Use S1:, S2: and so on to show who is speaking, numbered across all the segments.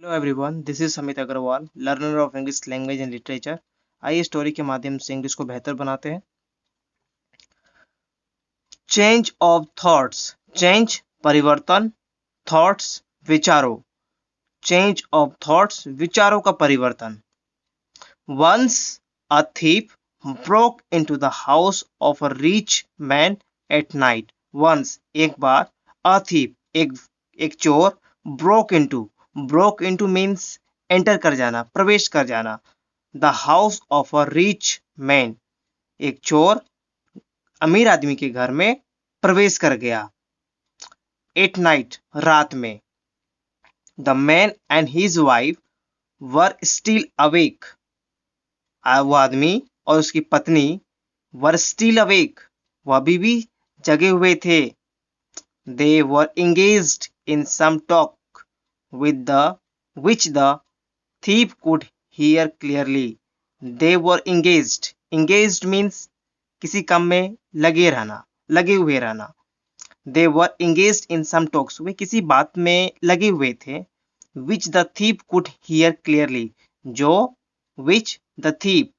S1: Hello everyone, this is Samit Agrawal, learner of English language and literature. आइए story के माध्यम से इंग्लिश को बेहतर बनाते हैं। Change of thoughts. चेंज परिवर्तन, थॉट्स विचारों। चेंज ऑफ थॉट्स विचारों का परिवर्तन। Once a thief broke into the house of a rich man at night. Once एक बार, a thief एक चोर, broke into means enter कर जाना, प्रवेश कर जाना। The house of a rich man, एक चोर अमीर आदमी के घर में प्रवेश कर गया। At night, रात में। The man and his wife were still awake. वो आदमी और उसकी पत्नी वर स्टिल अवेक, वो अभी भी जगे हुए थे। दे वर engaged in some talk with the which the thief could hear clearly. They were engaged means किसी काम में लगे रहना, लगे हुए रहना। They were engaged in some talks, वे किसी बात में लगे हुए थे। which the thief could hear clearly, जो which the thief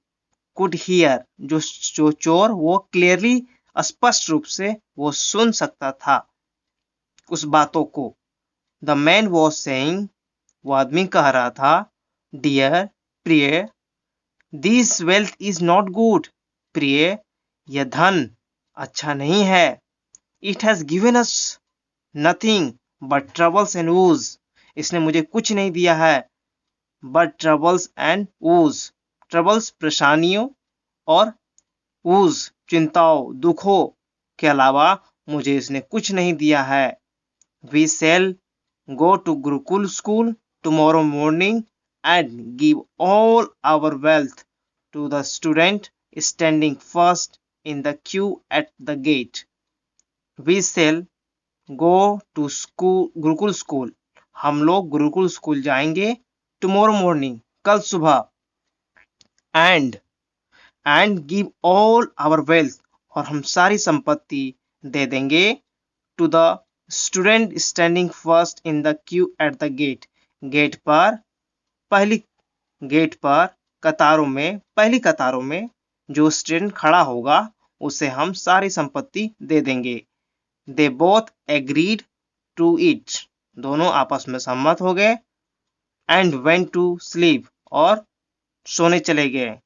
S1: could hear, जो चोर वो क्लियरली स्पष्ट रूप से वो सुन सकता था उस बातों को। द मैन वॉज सेइंग, वो आदमी कह रहा था, डियर, प्रिय, this wealth is not good, प्रिय, यह धन अच्छा नहीं है। It has given us nothing but troubles and whose, इसने मुझे कुछ नहीं दिया है but troubles and whose, troubles परेशानियों और ऊज चिंताओं दुखों के अलावा मुझे इसने कुछ नहीं दिया है। We shall go to Gurukul school tomorrow morning and give all our wealth to the student standing first in the queue at the gate. We shall go to school Gurukul school, हम लोग गुरुकुल स्कूल जाएंगे। टुमारो मॉर्निंग, कल सुबह। And give all our wealth, और हम सारी संपत्ति दे देंगे। To the student standing first in the queue at the gate, gate पर पहली गेट पर कतारों में, पहली कतारों में जो स्टूडेंट खड़ा होगा उसे हम सारी संपत्ति दे देंगे। They both agreed to it, दोनों आपस में सहमत हो गए। एंड वेंट टू स्लीप, और सोने चले गए।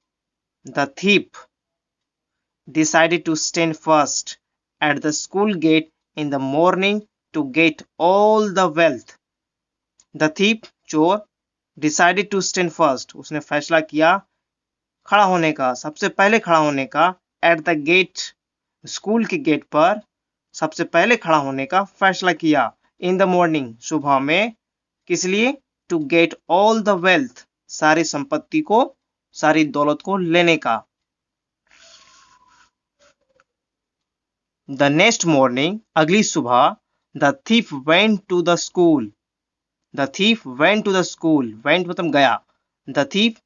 S1: The thief decided to stand first at the school gate in the morning to get all the wealth. The thief, चोर, decided to stand first, उसने फैसला किया खड़ा होने का, सबसे पहले खड़ा होने का। at the gate, स्कूल के गेट पर सबसे पहले खड़ा होने का फैसला किया। in the morning, सुबह में। किस लिए? to get all the wealth, सारी संपत्ति को, सारी दौलत को लेने का। The next morning, अगली सुबह, the thief went to the school. The thief went to the school. Went मतलब गया। The thief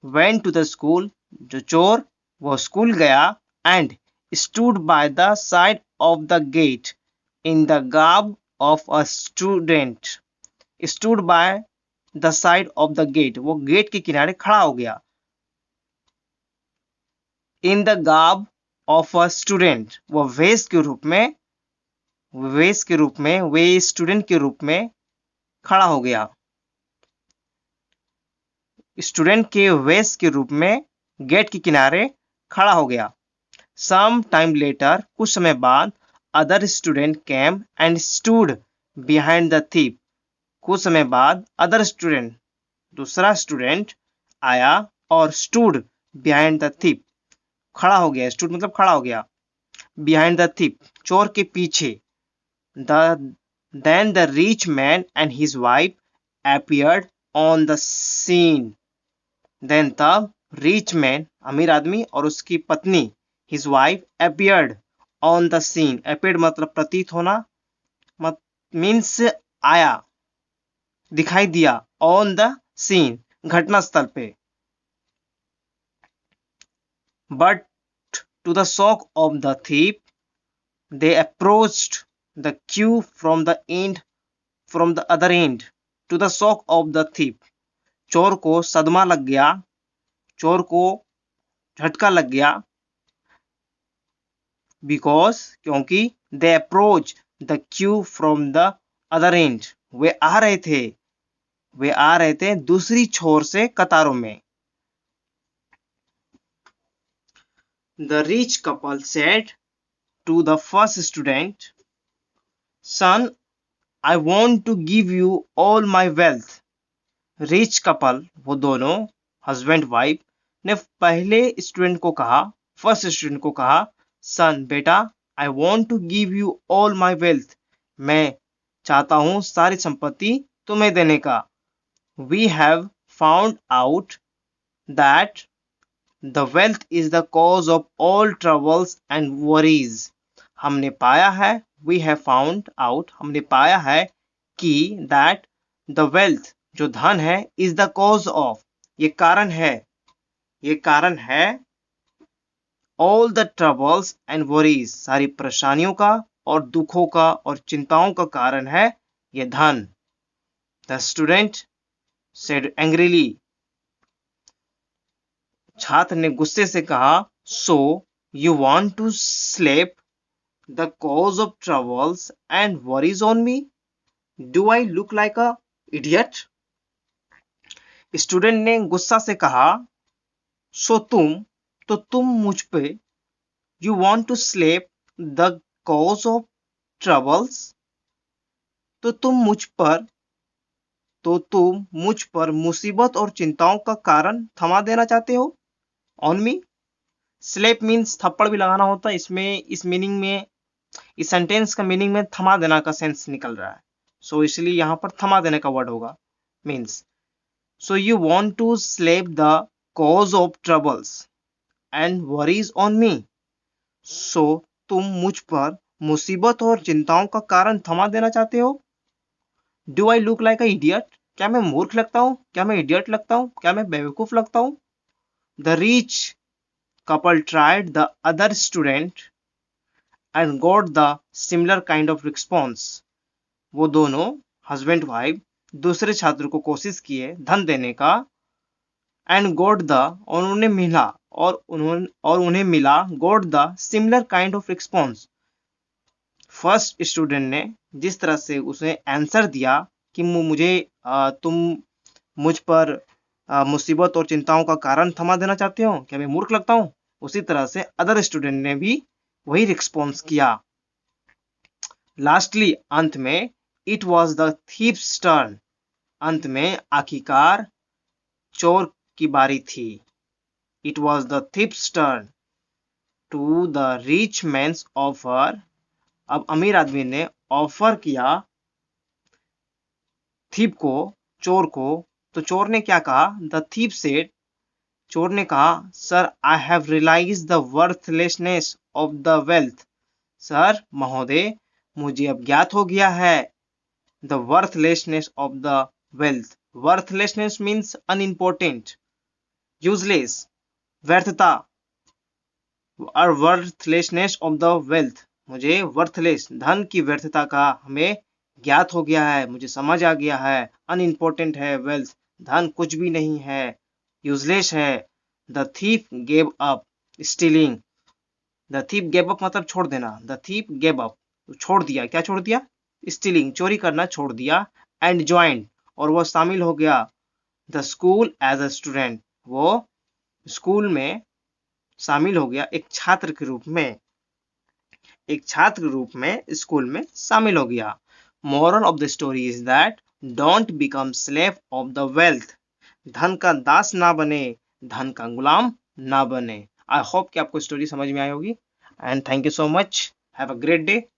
S1: went to the school. जो चोर वो स्कूल गया। And stood by the side of the gate in the garb of a student. Stood by the side of the gate, वो gate के किनारे खड़ा हो गया। In the garb of a student, वो वेश के रूप में, वे स्टूडेंट के रूप में खड़ा हो गया। स्टूडेंट के वेश के रूप में गेट के किनारे खड़ा हो गया। सम टाइम लेटर, कुछ समय बाद, other student came and stood behind the thief, कुछ समय बाद अदर स्टूडेंट, दूसरा स्टूडेंट आया और स्टूड बिहाइंड द थीफ, खड़ा हो गया। स्टूड मतलब खड़ा हो गया। बिहाइंड द थीफ, चोर के पीछे। Then the rich man and his wife appeared on the scene. Then तब rich man, अमीर आदमी, और उसकी पत्नी, his wife, appeared on the scene. Appeared मतलब प्रतीत होना, means आया, दिखाई दिया। on the scene, घटना स्थल पे। But to the shock of the thief, they approached the queue from the other end to the shock of the thief, चोर को सदमा लग गया, चोर को झटका लग गया, बिकॉज क्योंकि they approach the queue from the other end, वे आ रहे थे दूसरी छोर से कतारों में। The rich couple said to the first student, son I want to give you all my wealth. Rich couple, वो दोनों हस्बैंड वाइफ ने पहले स्टूडेंट को कहा, फर्स्ट स्टूडेंट को कहा, सन बेटा, I want to give you all my wealth, मैं चाहता हूं सारी संपत्ति तुम्हें देने का। We have found out that the wealth is the cause of all troubles and worries. हमने पाया है, वी हैव फाउंड आउट, हमने पाया है कि दैट द वेल्थ, जो धन है, इज द कॉज ऑफ, ये कारण है all the troubles and worries, सारी परेशानियों का और दुखों का और चिंताओं का कारण है ये धन। द स्टूडेंट सेड एंग्रीली, छात्र ने गुस्से से कहा, so you want to slap the cause of troubles and worries on me, do I look like a idiot. Student ने गुस्सा से कहा, सो तुम मुझ पे, you want to slap the cause of troubles, तो तुम मुझ पर मुसीबत और चिंताओं का कारण थमा देना चाहते हो। ऑन मी, स्लेप मीन्स थप्पड़ भी लगाना होता है, इसमें इस मीनिंग में, इस सेंटेंस का मीनिंग में थमा देना का सेंस निकल रहा है, सो इसलिए यहां पर थमा देने का वर्ड होगा, means so you want to slap the cause of troubles and worries on me, so तुम मुझ पर मुसीबत और चिंताओं का कारण थमा देना चाहते हो। Do I look like a idiot, क्या मैं मूर्ख लगता हूं, क्या मैं इडियट लगता हूं, क्या मैं बेवकूफ लगता हूं। The rich couple tried the other student and got the similar kind of response, वो दोनों हस्बैंड वाइफ दूसरे छात्र को कोशिश किए धन देने का, एंड गॉट द, और उन्हें मिला got the similar kind of response. First student ने जिस तरह से उसे आंसर दिया कि तुम मुझ पर मुसीबत और चिंताओं का कारण थमा देना चाहते हो, क्या मैं मूर्ख लगता हूं, उसी तरह से अदर स्टूडेंट ने भी वही रिस्पॉन्स किया। लास्टली, अंत में, it was the thief's turn, अंत में आखिरकार चोर की बारी थी। It was the thief's turn to the rich man's offer, अब अमीर आदमी ने ऑफर किया थीप को, चोर को, तो चोर ने क्या कहा, द थीप सेड, चोर ने कहा, sir I have realise the worthlessness of the wealth, sir महोदय, मुझे अब ज्ञात हो गया है the worthlessness of the wealth. Worthlessness means unimportant, useless, व्यर्थता, और वर्थलेसनेस ऑफ द वेल्थ, मुझे वर्थलेस, धन की व्यर्थता का हमें ज्ञात हो गया है, मुझे समझ आ गया है। अनइम्पोर्टेंट है वेल्थ, धन कुछ भी नहीं है, यूजलेस है। The thief gave up stealing, the thief gave up मतलब छोड़ देना, द थीफ गेव अप, छोड़ दिया, क्या छोड़ दिया, स्टीलिंग, चोरी करना छोड़ दिया, एंड ज्वाइंड, और वह शामिल हो गया, the school as a student, वो स्कूल में शामिल हो गया, एक छात्र के रूप में, स्कूल में शामिल हो गया। Moral of the story is that don't become slave of the wealth, धन का दास ना बने, धन का गुलाम ना बने। आई होप कि आपको स्टोरी समझ में आई होगी, and thank you so much, have a great day.